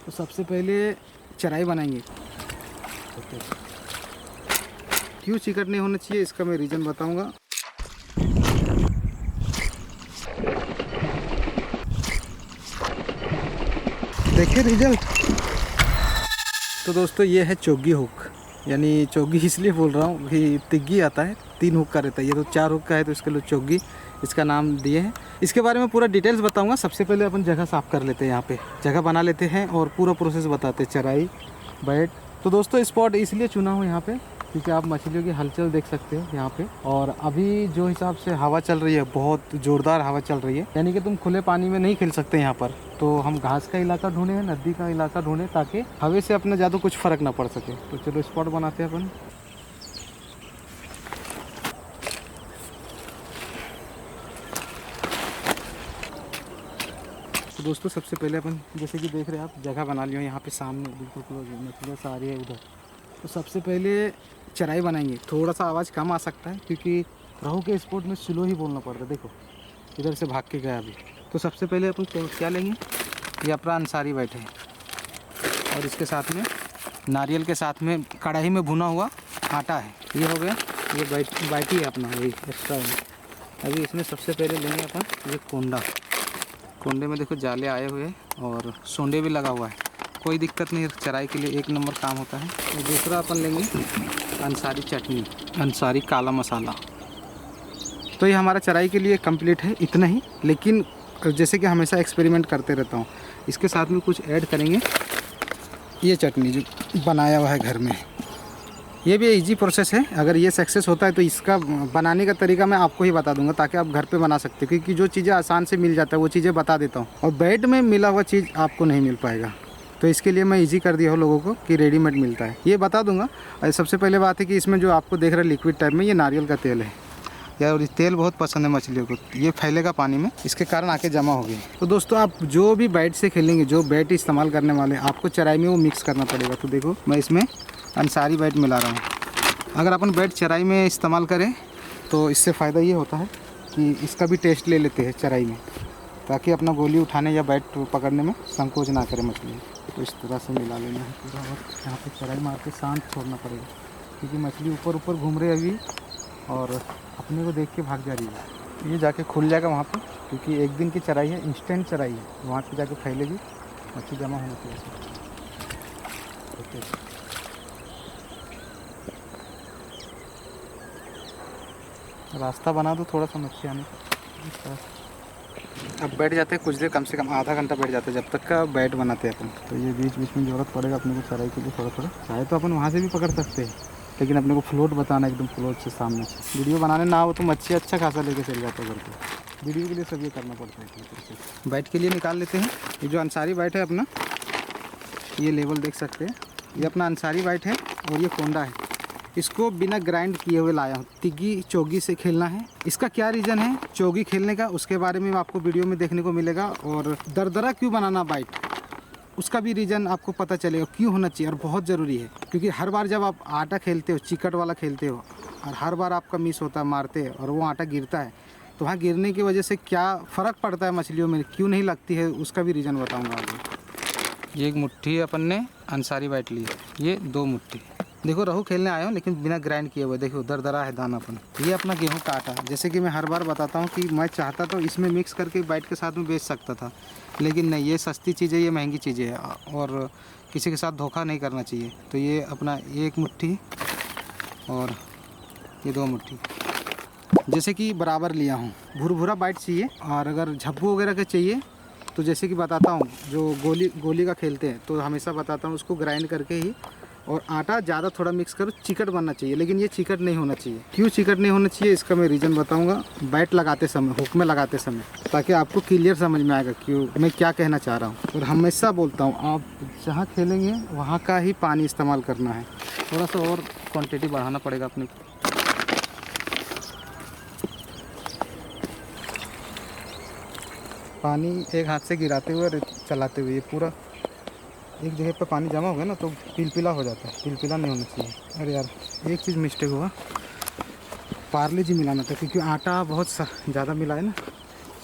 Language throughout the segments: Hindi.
तो सबसे पहले चराई बनाएंगे। क्यों चिकट नहीं होना चाहिए इसका मैं रीज़न बताऊंगा। देखिए रिजल्ट। तो दोस्तों ये है चोगी हुक, यानी चोगी इसलिए बोल रहा हूँ कि तिग्गी आता है 3 हुक का रहता है, ये तो 4 हुक का है तो इसके लिए चोगी इसका नाम दिए हैं। इसके बारे में पूरा डिटेल्स बताऊंगा। सबसे पहले अपन जगह साफ़ कर लेते हैं, यहाँ पे जगह बना लेते हैं और पूरा प्रोसेस बताते हैं चराई बैठ। तो दोस्तों स्पॉट इसलिए चुना हूँ यहाँ पे क्योंकि आप मछलियों की हलचल देख सकते हो यहाँ पे। और अभी जो हिसाब से हवा चल रही है, बहुत ज़ोरदार हवा चल रही है, यानी कि तुम खुले पानी में नहीं खेल सकते यहाँ पर। तो हम घास का इलाका ढूंढे हैं, नदी का इलाका ढूंढे ताकि हवा से अपना ज़्यादा कुछ फ़र्क ना पड़ सके। तो चलो स्पॉट बनाते हैं अपन। तो दोस्तों सबसे पहले अपन जैसे कि देख रहे हैं आप, जगह बना लियो यहाँ पे सामने बिल्कुल क्लोज, मछलियाँ सारी है उधर। तो सबसे पहले चराई बनाएंगे। थोड़ा सा आवाज़ कम आ सकता है क्योंकि रहू के स्पॉट में स्लो ही बोलना पड़ता है। देखो इधर से भाग के गया अभी। तो सबसे पहले अपन क्या लेंगे, ये अपना अंसारी बैठे हैं और इसके साथ में नारियल के साथ में कढ़ाई में भुना हुआ आटा है। ये हो गया, ये बाटी है अपना, वही एक्स्ट्रा है। अभी इसमें सबसे पहले लेंगे अपन ये कोंडा। कोंडे में देखो जाले आए हुए हैं और सोंडे भी लगा हुआ है, कोई दिक्कत नहीं, चराई के लिए एक नंबर काम होता है। और दूसरा अपन लेंगे अंसारी चटनी, अंसारी काला मसाला। तो ये हमारा चराई के लिए कंप्लीट है इतना ही। लेकिन जैसे कि हमेशा एक्सपेरिमेंट करते रहता हूँ, इसके साथ में कुछ ऐड करेंगे। ये चटनी जो बनाया हुआ है घर में, ये भी इजी प्रोसेस है। अगर ये सक्सेस होता है तो इसका बनाने का तरीका मैं आपको ही बता दूंगा ताकि आप घर पे बना सकते हो, क्योंकि जो चीज़ें आसान से मिल जाता है वो चीज़ें बता देता हूँ और बेड में मिला हुआ चीज़ आपको नहीं मिल पाएगा। तो इसके लिए मैं इजी कर दिया हूँ लोगों को कि रेडीमेड मिलता है, ये बता दूंगा। और सबसे पहले बात है कि इसमें जो आपको देख रहे हैं लिक्विड टाइप में, ये नारियल का तेल है यार, और ये तेल बहुत पसंद है मछलियों को। ये फैलेगा पानी में, इसके कारण आके जमा हो गई। तो दोस्तों आप जो भी बैट से खेलेंगे, जो बैट इस्तेमाल करने वाले, आपको चराई में वो मिक्स करना पड़ेगा। तो देखो मैं इसमें अंसारी बैट मिला रहा हूँ। अगर अपन बैट चराई में इस्तेमाल करें तो इससे फ़ायदा ये होता है कि इसका भी टेस्ट ले लेते हैं चराई में, ताकि अपना गोली उठाने या बैट पकड़ने में संकोच ना करे मछली। तो इस तरह से मिला लेना है पूरा और यहाँ पे चराई मार के शांत छोड़ना पड़ेगा, क्योंकि मछली ऊपर ऊपर घूम रही है अभी और अपने को देख के भाग जा रही है। ये जाके खुल जाएगा वहाँ पे, क्योंकि एक दिन की चराई है, इंस्टेंट चराई है, वहाँ पे जाके फैलेगी, मछली जमा होने की वजह से। रास्ता बना दो थोड़ा सा मच्छी आने का। अब बैठ जाते हैं कुछ देर, कम से कम आधा घंटा बैठ जाते हैं जब तक का बैट बनाते हैं अपन। तो ये बीच बीच में ज़रूरत पड़ेगा अपने को चराई के लिए थोड़ा थोड़ा। चाहे तो अपन वहाँ से भी पकड़ सकते हैं, लेकिन अपने को फ्लोट बताना एकदम फ्लोट से सामने से। वीडियो बनाने ना हो तो मच्छी अच्छा खासा लेके चल जाता है घर पे। वीडियो के लिए सब ये करना पड़ता है। बैट के लिए निकाल लेते हैं। ये जो अंसारी बैट है अपना, ये लेवल देख सकते हैं, ये अपना अंसारी बैट है और ये कोंडा है। इसको बिना ग्राइंड किए हुए लाया हूँ। तिग्गी चोगी से खेलना है। इसका क्या रीज़न है चोगी खेलने का, उसके बारे में आपको वीडियो में देखने को मिलेगा। और दरदरा क्यों बनाना बाइट, उसका भी रीज़न आपको पता चलेगा क्यों होना चाहिए और बहुत ज़रूरी है। क्योंकि हर बार जब आप आटा खेलते हो, चिकट वाला खेलते हो, और हर बार आपका मिस होता है, मारते हैं और वो आटा गिरता है, तो वहाँ गिरने की वजह से क्या फ़र्क पड़ता है मछलियों में, क्यों नहीं लगती है, उसका भी रीज़न बताऊँगा आगे। ये एक मुट्ठी अपन ने अंसारी बाइट ली, ये 2 मुट्ठी। देखो रहू खेलने आया हूँ लेकिन बिना ग्राइंड किए हुए। देखो दरदरा है दानापन। ये अपना गेहूं का आटा, जैसे कि मैं हर बार बताता हूँ कि मैं चाहता तो इसमें मिक्स करके बैट के साथ में बेच सकता था, लेकिन नहीं, ये सस्ती चीज़ है, ये महंगी चीज़ें है और किसी के साथ धोखा नहीं करना चाहिए। तो ये अपना 1 मुट्ठी और ये 2 मुट्ठी, जैसे कि बराबर लिया हूँ। भुरभुरा बैट चाहिए, और अगर झप्पू वगैरह का चाहिए तो जैसे कि बताता हूँ, जो गोली का खेलते हैं तो हमेशा बताता हूँ उसको ग्राइंड करके ही, और आटा ज़्यादा थोड़ा मिक्स करो, चिकट बनना चाहिए। लेकिन ये चिकट नहीं होना चाहिए। क्यों चिकट नहीं होना चाहिए इसका मैं रीज़न बताऊंगा बैट लगाते समय, हुक में लगाते समय, ताकि आपको क्लियर समझ में आएगा क्यों मैं क्या कहना चाह रहा हूँ। और हमेशा बोलता हूँ आप जहाँ खेलेंगे वहाँ का ही पानी इस्तेमाल करना है। थोड़ा सा और क्वान्टिटी बढ़ाना पड़ेगा अपने को। पानी एक हाथ से गिराते हुए और चलाते हुए, ये पूरा एक जगह पे पानी जमा हो गया ना तो पिलपिला हो जाता है, पिलपिला नहीं होना चाहिए। अरे यार एक चीज़ मिस्टेक हुआ, पार्ले जी मिलाना था, क्योंकि आटा बहुत ज़्यादा मिला है ना।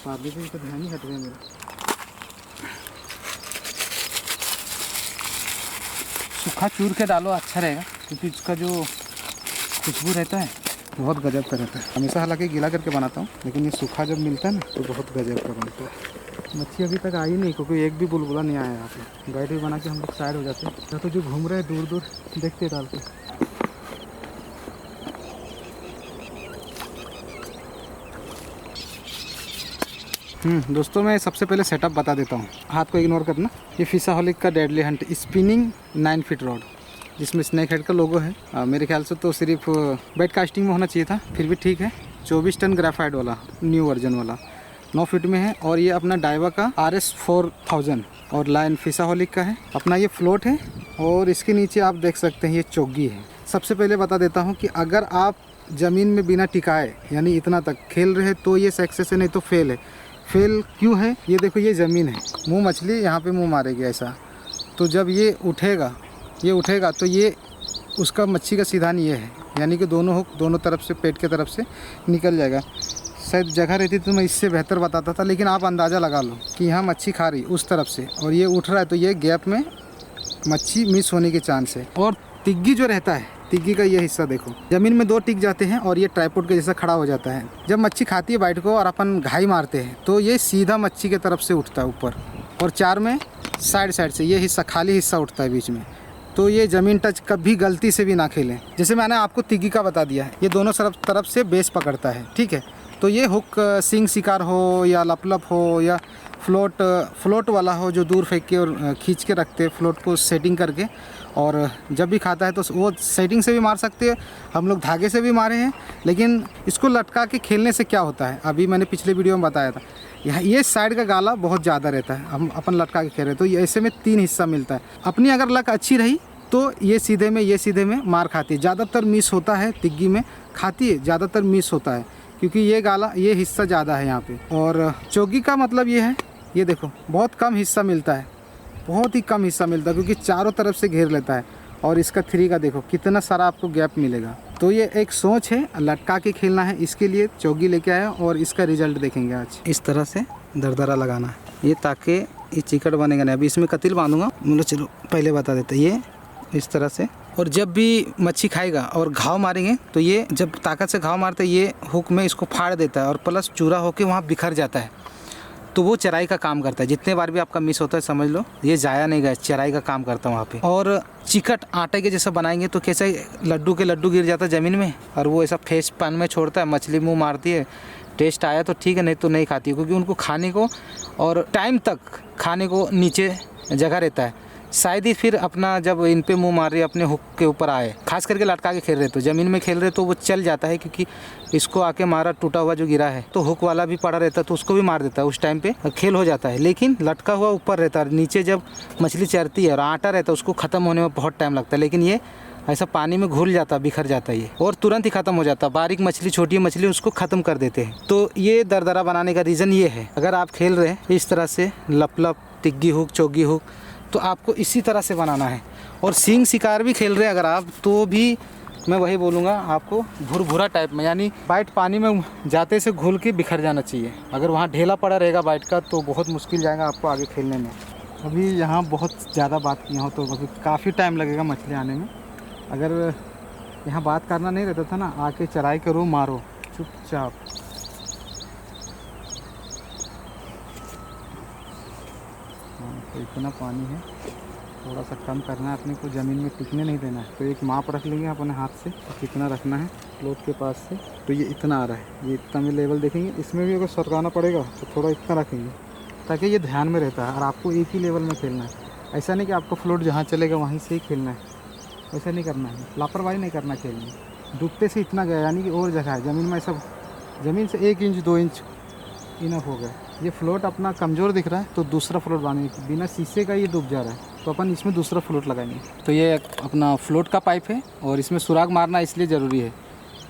पार्ले जी का ध्यान ही हट गया मेरा। सूखा चूर के डालो अच्छा रहेगा, क्योंकि इसका जो खुशबू रहता है बहुत गजब का रहता है। हमेशा हालांकि गीला करके बनाता हूँ, लेकिन ये सूखा जब मिलता है ना तो बहुत गजब का बनता है। मच्छी अभी तक आई नहीं, क्योंकि एक भी बुलबुला नहीं आया यहाँ पे। गाइड भी बना के हम लोग साइड हो जाते हैं, या तो जो घूम रहे हैं दूर दूर देखते डाल के। दोस्तों मैं सबसे पहले सेटअप बता देता हूँ, हाथ को इग्नोर करना। ये फिशाहोलिक का deadly Hunt spinning 9 feet rod, जिसमें स्नैक हेड का लोगो है। मेरे ख्याल से तो सिर्फ बेड कास्टिंग में होना चाहिए था, फिर भी ठीक है। 24 टन ग्रेफाइट वाला न्यू वर्जन वाला 9 फीट में है। और ये अपना डाइवा का RS 4000 और लाइन फिशाहोलिक का है। अपना ये फ्लोट है और इसके नीचे आप देख सकते हैं ये चोगी है। सबसे पहले बता देता हूँ कि अगर आप ज़मीन में बिना टिकाए यानी इतना तक खेल रहे तो ये सक्सेस है, नहीं तो फेल है। फेल क्यों है? ये देखो, ये ज़मीन है, मुँह मछली यहाँ पे मुँह मारेगी ऐसा। तो जब ये उठेगा तो ये उसका मच्छी का सीधान ये है, यानी कि दोनों हुक दोनों तरफ से पेट के तरफ से निकल जाएगा। शायद जगह रहती तो मैं इससे बेहतर बताता था, लेकिन आप अंदाज़ा लगा लो कि यहाँ मच्छी खा रही उस तरफ से और ये उठ रहा है, तो ये गैप में मच्छी मिस होने के चांस है। और तिग्गी जो रहता है, तिग्गी का ये हिस्सा देखो, ज़मीन में 2 टिक जाते हैं और ये ट्राइपॉड के जैसा खड़ा हो जाता है। जब मच्छी खाती है बाइट को और अपन घाई मारते हैं तो ये सीधा मच्छी के तरफ से उठता है ऊपर, और 4 में साइड से ये हिस्सा खाली हिस्सा उठता है बीच में। तो ये ज़मीन टच कभी गलती से भी ना खेलें। जैसे मैंने आपको तिग्गी का बता दिया है, ये दोनों तरफ से बेस पकड़ता है, ठीक है। तो ये हुक सिंग शिकार हो या लपलप हो या फ्लोट वाला हो जो दूर फेंक के और खींच के रखते हैं फ्लोट को सेटिंग करके, और जब भी खाता है तो वो सेटिंग से भी मार सकते हैं। हम लोग धागे से भी मारे हैं, लेकिन इसको लटका के खेलने से क्या होता है, अभी मैंने पिछले वीडियो में बताया था। यहाँ ये साइड का गाला बहुत ज़्यादा रहता है, हम अपन लटका के खेल रहे हैं तो ऐसे में 3 हिस्सा मिलता है। अपनी अगर लक अच्छी रही तो ये सीधे में मार खाती है। ज़्यादातर मिस होता है, तिग्गी में खाती है, ज़्यादातर मिस होता है, क्योंकि ये हिस्सा ज़्यादा है यहाँ पे। और चोगी का मतलब ये है, ये देखो बहुत कम हिस्सा मिलता है, बहुत ही कम हिस्सा मिलता है, क्योंकि चारों तरफ से घेर लेता है। और इसका 3 का देखो कितना सारा आपको गैप मिलेगा। तो ये एक सोच है, लटका के खेलना है, इसके लिए चोगी लेके आया और इसका रिजल्ट देखेंगे आज। इस तरह से दरदरा लगाना है ये, ताकि ये चिकट बनेगा नहीं। अभी इसमें कतील बांधूंगा, मतलब चलो पहले बता देते। ये इस तरह से, और जब भी मच्छी खाएगा और घाव मारेंगे तो ये जब ताकत से घाव मारते ये हुक में इसको फाड़ देता है और प्लस चूरा होके वहाँ बिखर जाता है। तो वो चराई का काम करता है। जितने बार भी आपका मिस होता है समझ लो ये जाया नहीं गया, चराई का काम करता है वहाँ पे। और चिकट आटे के जैसा बनाएंगे तो कैसे लड्डू के लड्डू गिर जाता है ज़मीन में, और वो ऐसा फेस पान में छोड़ता है, मछली मुंह मारती है। टेस्ट आया तो ठीक है, नहीं तो नहीं खाती है, क्योंकि उनको खाने को और टाइम तक खाने को नीचे जगह रहता है। शायद ही फिर अपना जब इन पे मुंह मार रही अपने हुक के ऊपर आए, खास करके लटका के खेल रहे तो ज़मीन में खेल रहे तो वो चल जाता है, क्योंकि इसको आके मारा टूटा हुआ जो गिरा है तो हुक वाला भी पड़ा रहता है तो उसको भी मार देता है, उस टाइम पे खेल हो जाता है। लेकिन लटका हुआ ऊपर रहता है, नीचे जब मछली चरती है और आटा रहता है उसको ख़त्म होने में बहुत टाइम लगता है। लेकिन ये ऐसा पानी में घुल जाता है, बिखर जाता है ये, और तुरंत ही ख़त्म हो जाता है। बारीक मछली, छोटी मछली उसको ख़त्म कर देते हैं। तो ये दरदरा बनाने का रीज़न ये है। अगर आप खेल रहे हैं इस तरह से लपलप, तिग्गी हुक, चोगी हुक, तो आपको इसी तरह से बनाना है। और सींग शिकार भी खेल रहे हैं अगर आप, तो भी मैं वही बोलूँगा आपको भुरभुरा टाइप में, यानी बाइट पानी में जाते से घुल के बिखर जाना चाहिए। अगर वहाँ ढेला पड़ा रहेगा बाइट का तो बहुत मुश्किल जाएगा आपको आगे खेलने में। अभी यहाँ बहुत ज़्यादा बात किया हो तो अभी काफ़ी टाइम लगेगा मछली आने में। अगर यहाँ बात करना नहीं रहता था ना, आके चराई करो, मारो चुपचाप। तो इतना पानी है, थोड़ा सा कम करना है अपने को, ज़मीन में टिकने नहीं देना है। तो एक माप रख लेंगे अपने हाथ से तो कितना रखना है फ्लोट के पास से। तो ये इतना आ रहा है, ये इतना में लेवल देखेंगे, इसमें भी अगर सरकाना पड़ेगा तो थोड़ा इतना रखेंगे ताकि ये ध्यान में रहता है। और आपको एक ही लेवल में खेलना है, ऐसा नहीं कि आपका फ्लोट जहाँ चलेगा वहीं से ही खेलना है, ऐसा नहीं करना है, लापरवाही नहीं करना खेल में। डूबते से इतना गया यानी कि और जगह है ज़मीन में, सब ज़मीन से 1 इंच 2 इंच इनफ हो गया। ये फ्लोट अपना कमज़ोर दिख रहा है तो दूसरा फ्लोट बनाएंगे, बिना शीशे का ये डूब जा रहा है तो अपन इसमें दूसरा फ्लोट लगाएंगे। तो ये अपना फ्लोट का पाइप है और इसमें सुराग मारना इसलिए ज़रूरी है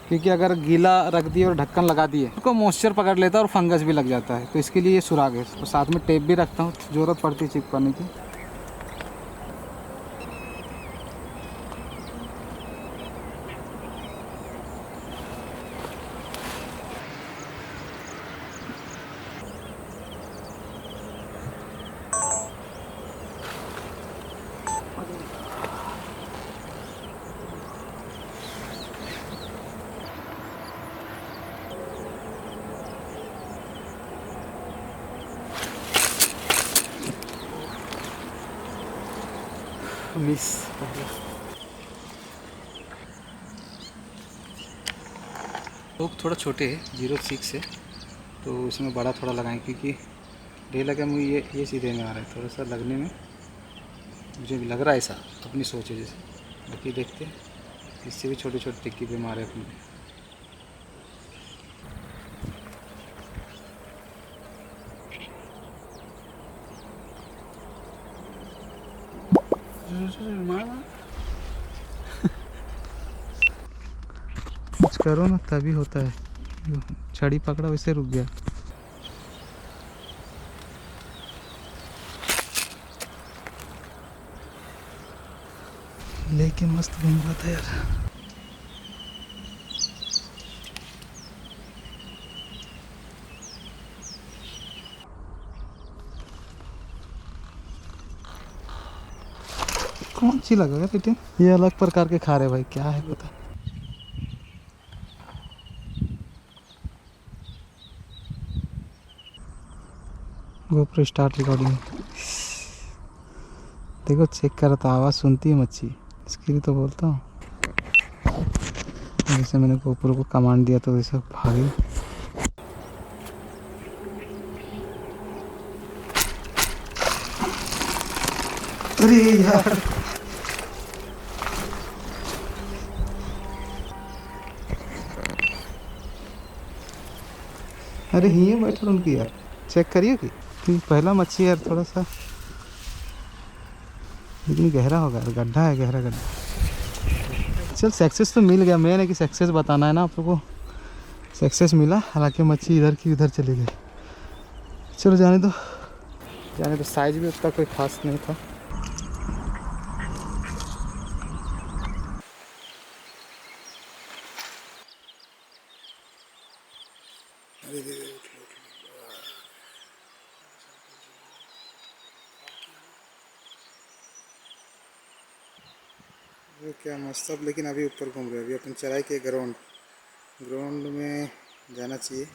क्योंकि अगर गीला रख दिए और ढक्कन लगा दिए तो मॉइस्चर पकड़ लेता है और फंगस भी लग जाता है, तो इसके लिए ये सुराग है। और साथ में टेप भी रखता हूँ, ज़रूरत पड़ती है चिपकाने की। मिस लोग थोड़ा छोटे है 06 है, तो इसमें बड़ा थोड़ा लगाएं क्योंकि डे लगा मुझे ये सीधे में आ रहा है, थोड़ा सा लगने में मुझे भी लग रहा है ऐसा, अपनी सोच है जैसे। बाकी देखते हैं, इससे भी छोटे छोटे टिक्की पे मारे अपने। कुछ करो ना तभी होता है, छड़ी पकड़ा वैसे रुक गया। लेके मस्त घूम रहा था यार। कौन सी लगा लेकिन ये अलग प्रकार के खा रहे भाई, क्या है पता। GoPro start recording. देखो चेक कर रहा था, आवाज़ सुनती है मच्छी, इसके लिए तो बोलता हूँ। जैसे मैंने गोप्रो को कमांड दिया तो वैसे भागे। अरे यार अरे ही बैठा उनकी यार, चेक करिए कि पहला मच्छी यार थोड़ा सा, लेकिन गहरा होगा, गड्ढा है, गहरा गड्ढा। चल सक्सेस तो मिल गया, मेन है कि सक्सेस बताना है ना आप लोगों को। सक्सेस मिला, हालांकि मच्छी इधर की उधर चली गई। चलो जाने दो, जाने दो। साइज भी उतना कोई खास नहीं था। ये क्या मस्त। अब लेकिन अभी ऊपर घूम रहे हैं, अभी अपन चढ़ाई के ग्राउंड में जाना चाहिए।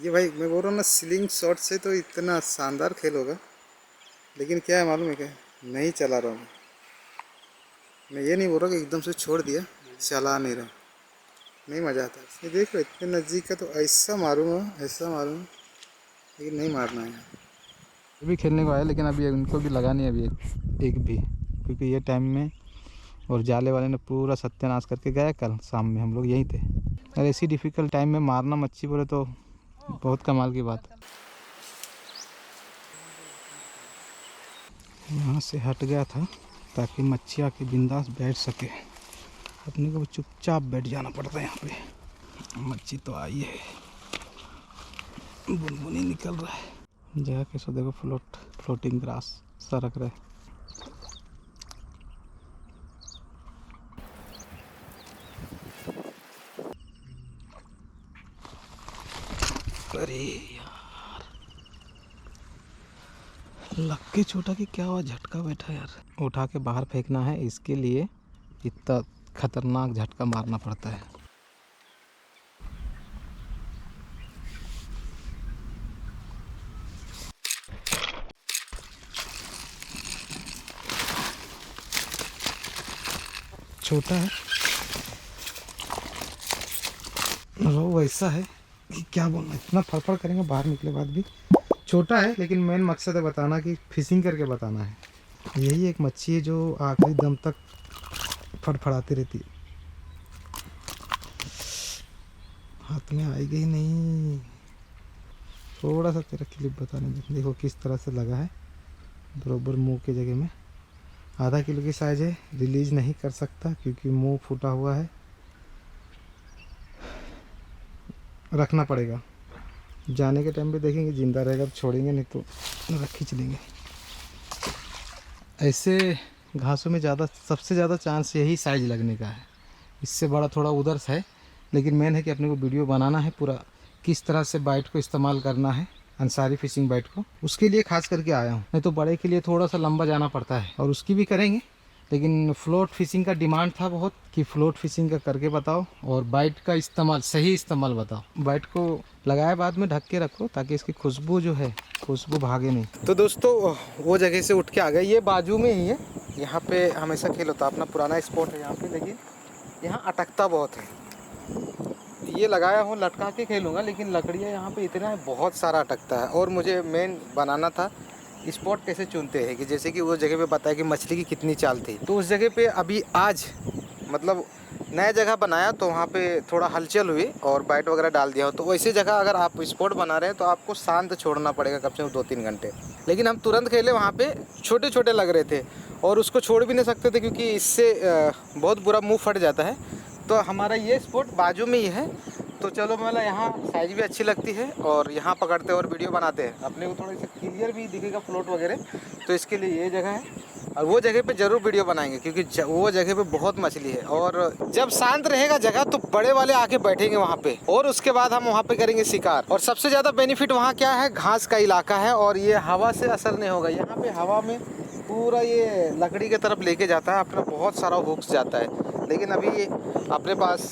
ये भाई मैं बोल रहा हूँ ना, स्लिंग शॉट से तो इतना शानदार खेल होगा, लेकिन क्या है मालूम है क्या, नहीं चला रहा हूँ मैं। ये नहीं बोल रहा कि एकदम से छोड़ दिया, चला नहीं रहा, नहीं मज़ा आता। ये देखो इतने नज़दीक का तो ऐसा मारूँगा, ऐसा मारूँगा, लेकिन नहीं मारना है। ये भी खेलने को आया, लेकिन अभी उनको भी लगा नहीं अभी एक भी, क्योंकि ये टाइम में और जाले वाले ने पूरा सत्यानाश करके गया। कल शाम में हम लोग यहीं थे। अरे ऐसी डिफ़िकल्ट टाइम में मारना मच्छी बोले तो बहुत कमाल की बात है। यहाँ से हट गया था ताकि मच्छी आके बिंदास बैठ सके, अपने को चुपचाप बैठ जाना पड़ता है यहाँ पे। मच्छी तो आई है, बुनबुनी निकल रहा है। जगह कैसे देखो, फ्लोटिंग ग्रास सरक रहे। अरे यार लग के छोटा कि क्या हुआ, झटका बैठा यार। उठा के बाहर फेंकना है, इसके लिए इतना खतरनाक झटका मारना पड़ता है। छोटा है, रोहू वैसा है कि क्या बोलना, इतना फड़फड़ करेंगे बाहर निकले बाद भी। छोटा है, लेकिन मेन मकसद है बताना कि फिशिंग करके बताना है। यही एक मच्छी है जो आखिरी दम तक फड़फड़ाती रहती है। हाथ में आएगी ही नहीं। थोड़ा सा तेरा क्लिप बताने दे, देखो किस तरह से लगा है, बराबर मुंह के जगह में। आधा किलो की साइज है, रिलीज नहीं कर सकता क्योंकि मुंह फूटा हुआ है, रखना पड़ेगा। जाने के टाइम पे देखेंगे जिंदा रहेगा, छोड़ेंगे नहीं तो रख चलेंगे। ऐसे घासों में ज़्यादा, सबसे ज़्यादा चांस यही साइज लगने का है। इससे बड़ा थोड़ा उधर से है, लेकिन मेन है कि अपने को वीडियो बनाना है पूरा, किस तरह से बाइट को इस्तेमाल करना है, अंसारी फिशिंग बाइट को, उसके लिए खास करके आया हूँ। नहीं तो बड़े के लिए थोड़ा सा लंबा जाना पड़ता है, और उसकी भी करेंगे, लेकिन फ्लोट फिशिंग का डिमांड था बहुत कि फ्लोट फिशिंग का करके बताओ और बाइट का इस्तेमाल, सही इस्तेमाल बताओ। बाइट को लगाए बाद में ढक के रखो ताकि इसकी खुशबू जो है, खुशबू भागे नहीं। तो दोस्तों वो जगह से उठ के आ गए, ये बाजू में ही है, यहाँ पे हमेशा खेल होता है, अपना पुराना स्पॉट है यहाँ पे, लेकिन यहाँ अटकता बहुत है। ये लगाया हूँ लटका के खेलूँगा, लेकिन लकड़ियाँ यहाँ पे इतना है, बहुत सारा अटकता है। और मुझे मेन बनाना था स्पॉट कैसे चुनते हैं, कि जैसे कि वो जगह पे बताया कि मछली की कितनी चाल थी, तो उस जगह पे अभी आज मतलब नया जगह बनाया तो वहाँ पे थोड़ा हलचल हुई और बाइट वगैरह डाल दिया हो। तो वैसी जगह अगर आप स्पॉट बना रहे हैं तो आपको शांत छोड़ना पड़ेगा कम से कम 2-3 घंटे। लेकिन हम तुरंत खेले, वहाँ पे छोटे छोटे लग रहे थे और उसको छोड़ भी नहीं सकते थे, क्योंकि इससे बहुत बुरा मुँह फट जाता है। तो हमारा ये स्पॉट बाजू में ही है, तो चलो मतलब यहाँ साइज भी अच्छी लगती है और यहाँ पकड़ते और वीडियो बनाते हैं, अपने को थोड़ा सा क्लियर भी दिखेगा फ्लोट वगैरह। तो इसके लिए ये जगह है, और वो जगह पे ज़रूर वीडियो बनाएंगे, क्योंकि वो जगह पे बहुत मछली है। और जब शांत रहेगा जगह तो बड़े वाले आके बैठेंगे वहाँ पे, और उसके बाद हम वहाँ पे करेंगे शिकार। और सबसे ज़्यादा बेनिफिट वहाँ क्या है, घास का इलाका है और ये हवा से असर नहीं होगा। यहाँ पे हवा में पूरा ये लकड़ी के तरफ लेके जाता है, अपना बहुत सारा हुक्स जाता है। लेकिन अभी अपने पास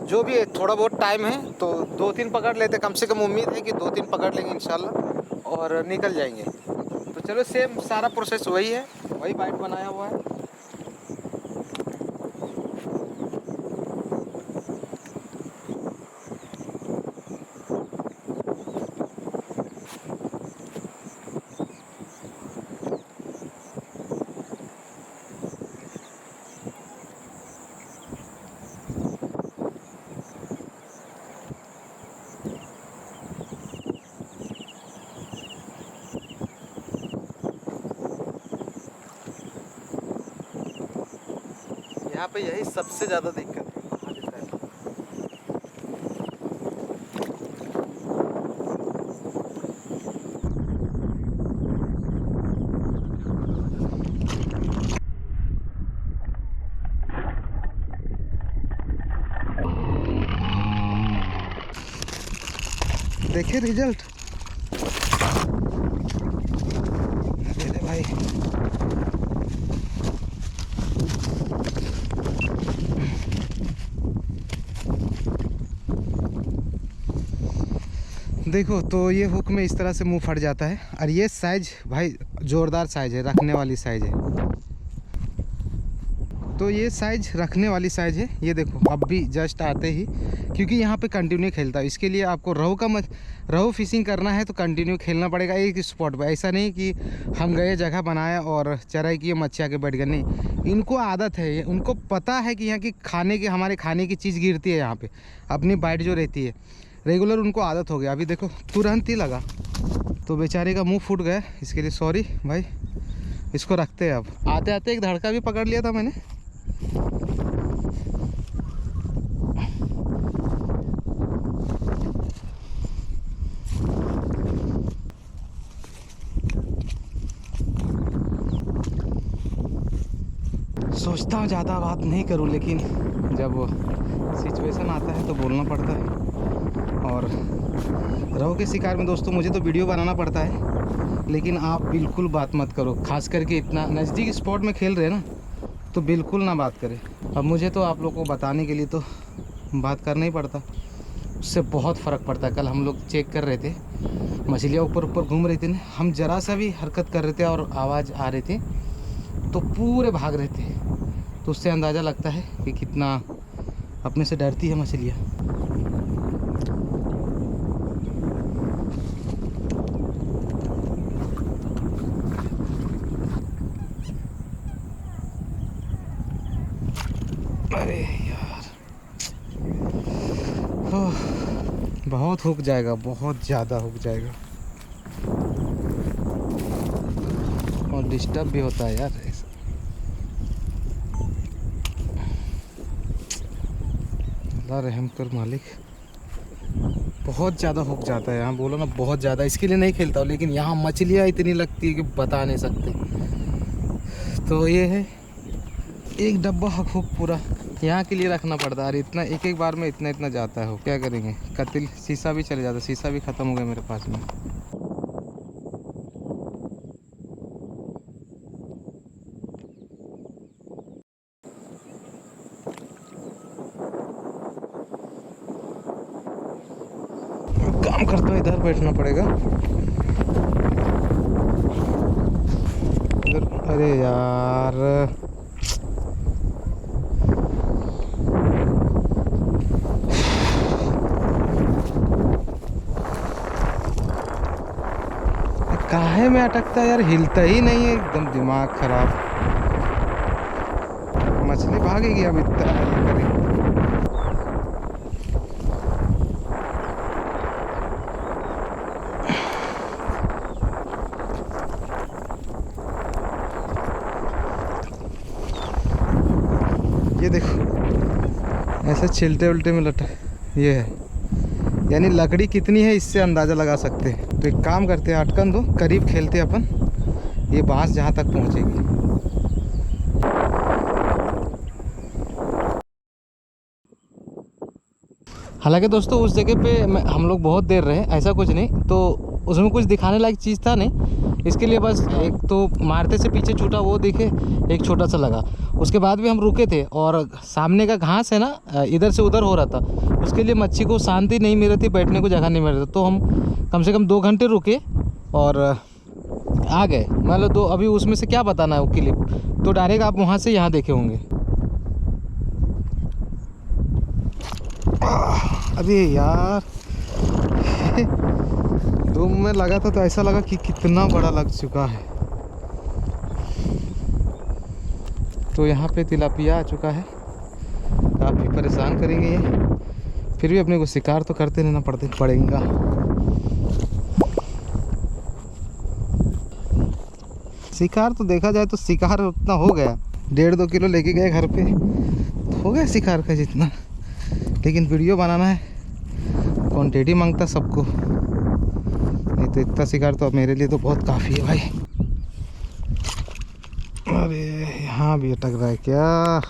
जो भी है थोड़ा बहुत टाइम है, तो 2-3 पकड़ लेते, कम से कम उम्मीद है कि 2-3 पकड़ लेंगे इंशाल्लाह और निकल जाएंगे। तो चलो सेम सारा प्रोसेस वही है, वही बाइट बनाया हुआ है। यहाँ पे यही सबसे ज़्यादा दिक्कत है। देखिए रिजल्ट, अरे भाई देखो, तो ये हुक में इस तरह से मुंह फट जाता है। और ये साइज भाई ज़ोरदार साइज है, रखने वाली साइज है। तो ये साइज रखने वाली साइज है, ये देखो अब भी जस्ट आते ही, क्योंकि यहाँ पे कंटिन्यू खेलता है। इसके लिए आपको रोहू फिशिंग करना है तो कंटिन्यू खेलना पड़ेगा एक स्पॉट पे। ऐसा नहीं कि हम गए जगह बनाया और चराई किए, मच्छी आके बैठ गए, नहीं। इनको आदत है, उनको पता है कि यहाँ की हमारे खाने की चीज़ गिरती है यहाँ पे, अपनी बाइट जो रहती है रेगुलर, उनको आदत हो गया। अभी देखो तुरंत ही लगा, तो बेचारे का मुँह फूट गया, इसके लिए सॉरी भाई। इसको रखते हैं। अब आते आते एक धड़का भी पकड़ लिया था मैंने। सोचता हूँ ज़्यादा बात नहीं करूँ, लेकिन जब सिचुएशन आता है तो बोलना पड़ता है। और रोहू के शिकार में दोस्तों मुझे तो वीडियो बनाना पड़ता है, लेकिन आप बिल्कुल बात मत करो। खास करके इतना नज़दीक स्पॉट में खेल रहे हैं ना, तो बिल्कुल ना बात करें। अब मुझे तो आप लोगों को बताने के लिए तो बात करना ही पड़ता, उससे बहुत फ़र्क पड़ता है। कल हम लोग चेक कर रहे थे, मछलियाँ ऊपर ऊपर घूम रही थी ना, हम ज़रा सा भी हरकत कर रहे थे और आवाज़ आ रही थी तो पूरे भाग रहे थे। तो उससे अंदाज़ा लगता है कि कितना अपने से डरती है मछलियाँ। अरे यार, बहुत हुक जाएगा, बहुत ज़्यादा हुक जाएगा और डिस्टर्ब भी होता है यार। अल्लाह रहम कर मालिक, बहुत ज़्यादा हुक जाता है यहाँ, बोलो ना बहुत ज़्यादा। इसके लिए नहीं खेलता हूँ, लेकिन यहाँ मछलियाँ इतनी लगती है कि बता नहीं सकते। तो ये है एक डब्बा हुक पूरा यहाँ के लिए रखना पड़ता है। और इतना एक एक बार में इतना इतना जाता है, क्या करेंगे। कतिल शीशा भी चले जाता, शीशा भी ख़त्म हो गया मेरे पास में। काम करता हूँ, इधर बैठना पड़ेगा। अरे यार काहे में अटकता है यार, हिलता ही नहीं है, एकदम दिमाग खराब। मछली भागेगी अब इतना ये करेंगे। ये देखो ऐसे छिलटे उल्टे में लटक ये है, यानी लकड़ी कितनी है इससे अंदाज़ा लगा सकते हैं। तो एक काम करते हैं, अटकन दो, करीब खेलते हैं अपन, ये बांस जहाँ तक पहुँचेगी। हालांकि दोस्तों उस जगह पे हम लोग बहुत देर रहे, ऐसा कुछ नहीं, तो उसमें कुछ दिखाने लायक चीज़ था नहीं। इसके लिए बस एक तो मारते से पीछे छूटा वो दिखे, एक छोटा सा लगा। उसके बाद भी हम रुके थे और सामने का घास है ना, इधर से उधर हो रहा था, उसके लिए मच्छी को शांति नहीं मिल रही थी, बैठने को जगह नहीं मिल रही थी। तो हम कम से कम 2 घंटे रुके और आ गए। मतलब तो अभी उसमें से क्या बताना है वो क्लिप, तो डायरेक्ट आप वहाँ से यहाँ देखे होंगे। अरे यार धूम में लगा था तो ऐसा लगा कि कितना बड़ा लग चुका है। तो यहाँ पे तिलापिया आ चुका है, काफ़ी परेशान करेंगे ये, फिर भी अपने को शिकार तो करते रहना पड़ेगा। शिकार तो देखा जाए तो शिकार उतना हो गया, 1.5-2 किलो लेके गए घर पे, तो हो गया शिकार का जितना। लेकिन वीडियो बनाना है, क्वांटिटी मांगता सबको, नहीं तो इतना शिकार तो अब मेरे लिए तो बहुत काफ़ी है भाई। अरे यहाँ भी अटक रहा है क्या?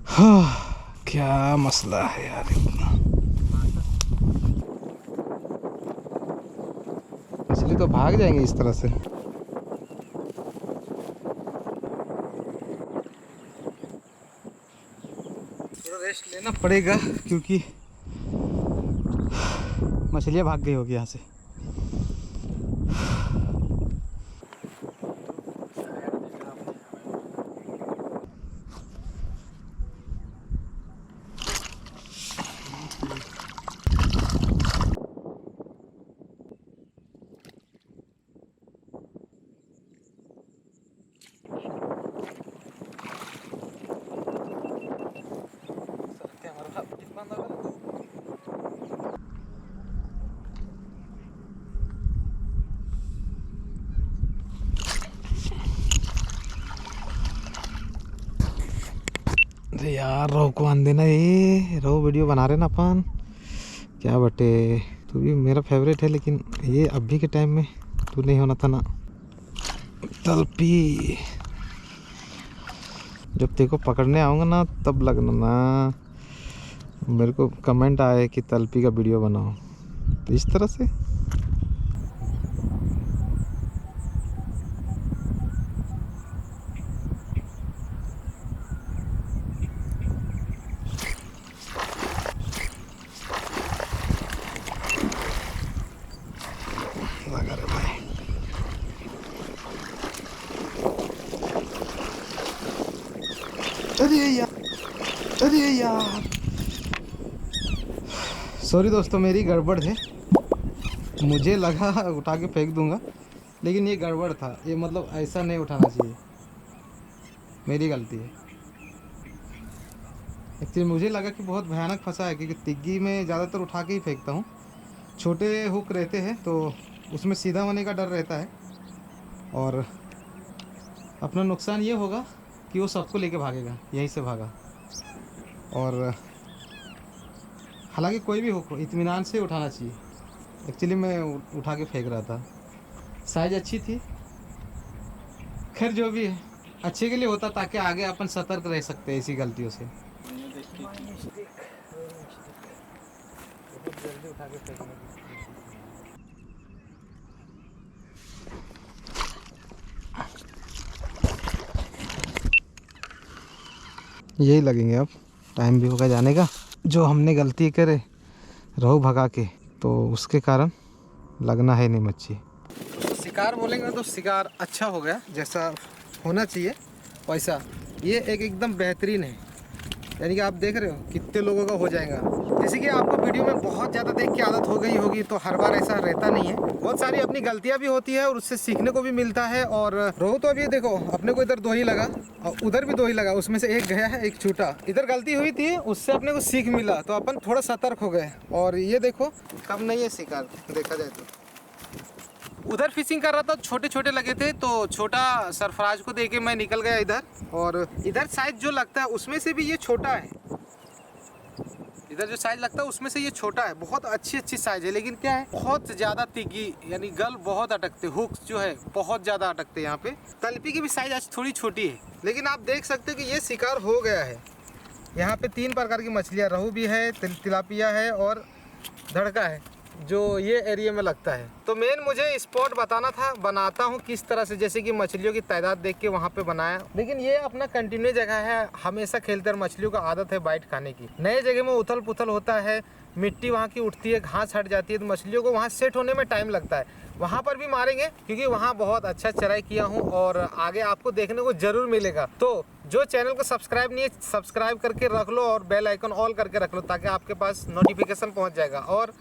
हाँ, क्या मसला है यार इतना। मछली तो भाग जाएंगे इस तरह से। थोड़ा रेस्ट लेना पड़ेगा क्योंकि मछलियाँ भाग गई होगी यहाँ से। अरे यार रोहू को आन देना, ये रोहू वीडियो बना रहे ना अपन, क्या बटे, तू भी मेरा फेवरेट है, लेकिन ये अभी के टाइम में तू नहीं होना था ना। तलपी जब तेरे को पकड़ने आऊँगा ना तब लगना ना, मेरे को कमेंट आए कि तलपी का वीडियो बनाओ, तो इस तरह से। अरे यार सॉरी दोस्तों, मेरी गड़बड़ है, मुझे लगा उठा के फेंक दूंगा, लेकिन ये गड़बड़ था, ये मतलब ऐसा नहीं उठाना चाहिए, मेरी गलती है। एक्चुअली मुझे लगा कि बहुत भयानक फंसा है, क्योंकि तिग्गी में ज़्यादातर उठा के ही फेंकता हूँ, छोटे हुक रहते हैं तो उसमें सीधा होने का डर रहता है, और अपना नुकसान ये होगा कि वो सबको लेके भागेगा, यहीं से भागा। और हालांकि कोई भी हो इत्मीनान से उठाना चाहिए। एक्चुअली मैं उठा के फेंक रहा था, साइज अच्छी थी, खैर जो भी है अच्छे के लिए होता, ताकि आगे अपन सतर्क रह सकते हैं इसी गलतियों से। यही लगेंगे, अब टाइम भी होगा जाने का। जो हमने गलती करे रोहू भगा के, तो उसके कारण लगना है नहीं मच्छी। शिकार बोलेंगे तो शिकार अच्छा हो गया, जैसा होना चाहिए वैसा। ये एकदम बेहतरीन है, यानी कि आप देख रहे हो कितने लोगों का हो जाएगा। जैसे कि आपको वीडियो में बहुत ज़्यादा देख के आदत हो गई होगी, तो हर बार ऐसा रहता नहीं है, बहुत सारी अपनी गलतियां भी होती है और उससे सीखने को भी मिलता है। और रोहू तो अभी देखो अपने को इधर 2 ही लगा और उधर भी 2 ही लगा, उसमें से एक गया है, एक छूटा। इधर गलती हुई थी, उससे अपने को सीख मिला, तो अपन थोड़ा सतर्क हो गए। और ये देखो कम नहीं है शिकार देखा जाए तो। उधर फिशिंग कर रहा था, छोटे छोटे लगे थे, तो छोटा सरफराज को देके मैं निकल गया इधर। और इधर साइज जो लगता है उसमें से भी ये छोटा है, इधर जो साइज लगता है उसमें से ये छोटा है। बहुत अच्छी साइज है, लेकिन क्या है बहुत ज़्यादा तिगी, यानी गल बहुत अटकते, हुक्स जो है बहुत ज़्यादा अटकते। यहाँ पे तलपी की भी साइज आज थोड़ी छोटी है, लेकिन आप देख सकते हो कि ये शिकार हो गया है। यहाँ पे 3 प्रकार की मछलियाँ, रहू भी है, तिलापिया है और धड़का है, जो ये एरिया में लगता है। तो मेन मुझे स्पॉट बताना था, बनाता हूँ किस तरह से, जैसे कि मछलियों की तादाद देख के वहाँ पे बनाया। लेकिन ये अपना कंटिन्यू जगह है, हमेशा खेलते हैं, मछलियों का आदत है बाइट खाने की। नए जगह में उथल पुथल होता है, मिट्टी वहाँ की उठती है, घास हट जाती है, तो मछलियों को वहाँ सेट होने में टाइम लगता है। वहाँ पर भी मारेंगे क्योंकि वहाँ बहुत अच्छा चराई किया हूँ और आगे आपको देखने को जरूर मिलेगा। तो जो चैनल को सब्सक्राइब नहीं है, सब्सक्राइब करके रख लो और बेल आइकन ऑल करके रख लो, ताकि आपके पास नोटिफिकेशन पहुँच जाएगा। और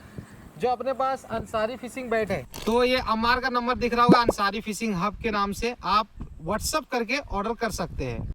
जो अपने पास अंसारी फिशिंग बैट है, तो ये अमार का नंबर दिख रहा होगा, अंसारी फिशिंग हब के नाम से आप व्हाट्सअप करके ऑर्डर कर सकते हैं।